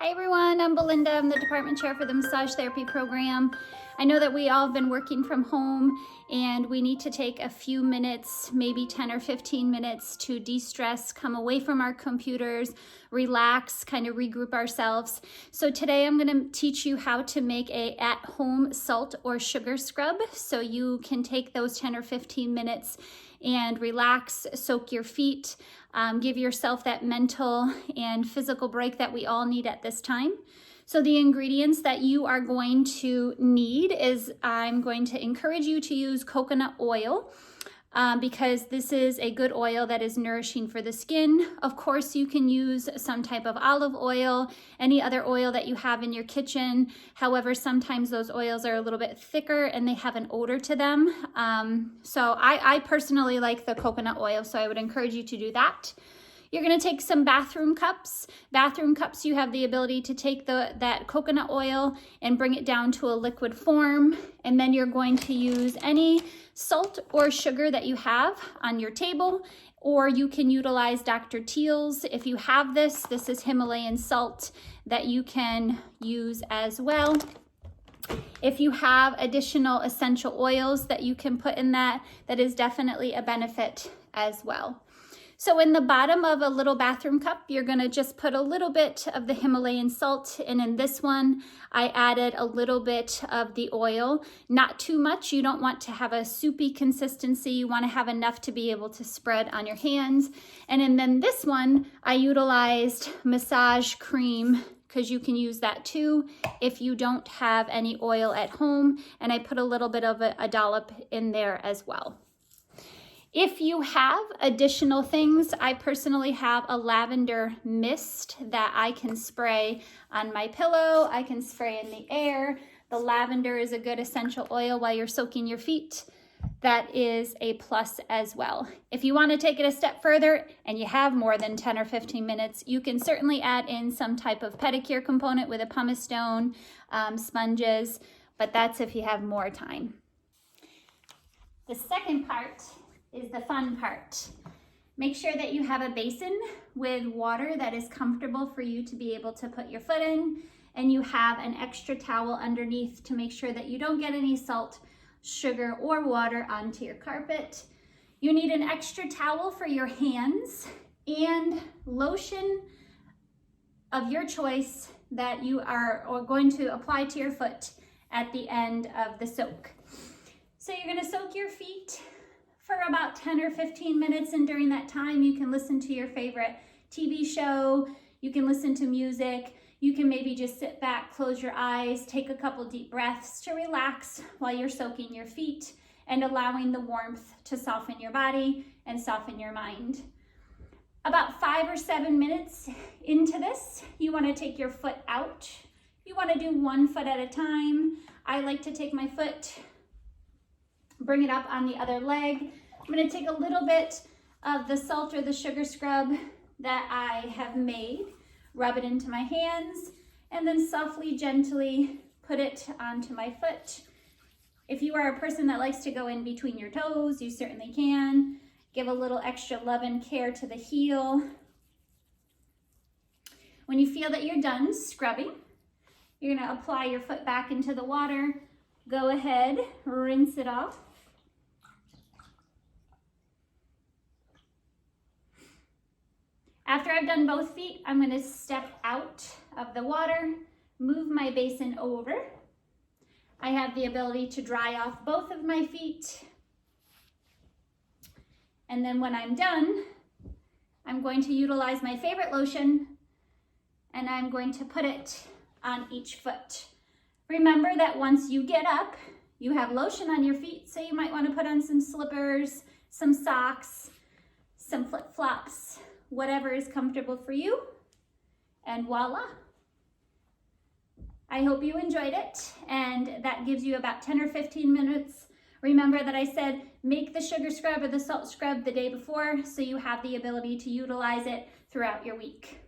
Hi everyone, I'm Belinda. I'm the department chair for the massage therapy program. I know that we all have been working from home and we need to take a few minutes, maybe 10 or 15 minutes to de-stress, come away from our computers, relax, kind of regroup ourselves. So today I'm going to teach you how to make a at-home salt or sugar scrub so you can take those 10 or 15 minutes and relax, soak your feet, give yourself that mental and physical break that we all need at this time. So the ingredients that you are going to need is I'm going to encourage you to use coconut oil because this is a good oil that is nourishing for the skin. Of course, you can use some type of olive oil, any other oil that you have in your kitchen. However, sometimes those oils are a little bit thicker and they have an odor to them. So I personally like the coconut oil, so I would encourage you to do that. You're going to take some bathroom cups. Bathroom cups, you have the ability to take that coconut oil and bring it down to a liquid form. And then you're going to use any salt or sugar that you have on your table, or you can utilize Dr. Teal's. If you have this is Himalayan salt that you can use as well. If you have additional essential oils that you can put in that is definitely a benefit as well. So in the bottom of a little bathroom cup, you're gonna just put a little bit of the Himalayan salt. And in this one, I added a little bit of the oil, not too much. You don't want to have a soupy consistency. You wanna have enough to be able to spread on your hands. And then this one, I utilized massage cream because you can use that too if you don't have any oil at home. And I put a little bit of a dollop in there as well. If you have additional things, I personally have a lavender mist that I can spray on my pillow. I can spray in the air. The lavender is a good essential oil while you're soaking your feet. That is a plus as well. If you want to take it a step further and you have more than 10 or 15 minutes, you can certainly add in some type of pedicure component with a pumice stone, sponges, but that's if you have more time. The second part is the fun part. Make sure that you have a basin with water that is comfortable for you to be able to put your foot in, and you have an extra towel underneath to make sure that you don't get any salt, sugar, or water onto your carpet. You need an extra towel for your hands and lotion of your choice that you are going to apply to your foot at the end of the soak. So you're gonna soak your feet for about 10 or 15 minutes, and during that time you can listen to your favorite TV show, you can listen to music, you can maybe just sit back, close your eyes, take a couple deep breaths to relax while you're soaking your feet and allowing the warmth to soften your body and soften your mind. About 5 or 7 minutes into this, you want to take your foot out. You want to do one foot at a time. I like to take my foot, bring it up on the other leg. I'm going to take a little bit of the salt or the sugar scrub that I have made, rub it into my hands, and then softly, gently put it onto my foot. If you are a person that likes to go in between your toes, you certainly can. Give a little extra love and care to the heel. When you feel that you're done scrubbing, you're going to apply your foot back into the water. Go ahead, rinse it off. After I've done both feet, I'm going to step out of the water, move my basin over. I have the ability to dry off both of my feet. And then when I'm done, I'm going to utilize my favorite lotion and I'm going to put it on each foot. Remember that once you get up, you have lotion on your feet, so you might want to put on some slippers, some socks, some flip-flops, whatever is comfortable for you, and voila. I hope you enjoyed it, and that gives you about 10 or 15 minutes. Remember that I said make the sugar scrub or the salt scrub the day before so you have the ability to utilize it throughout your week.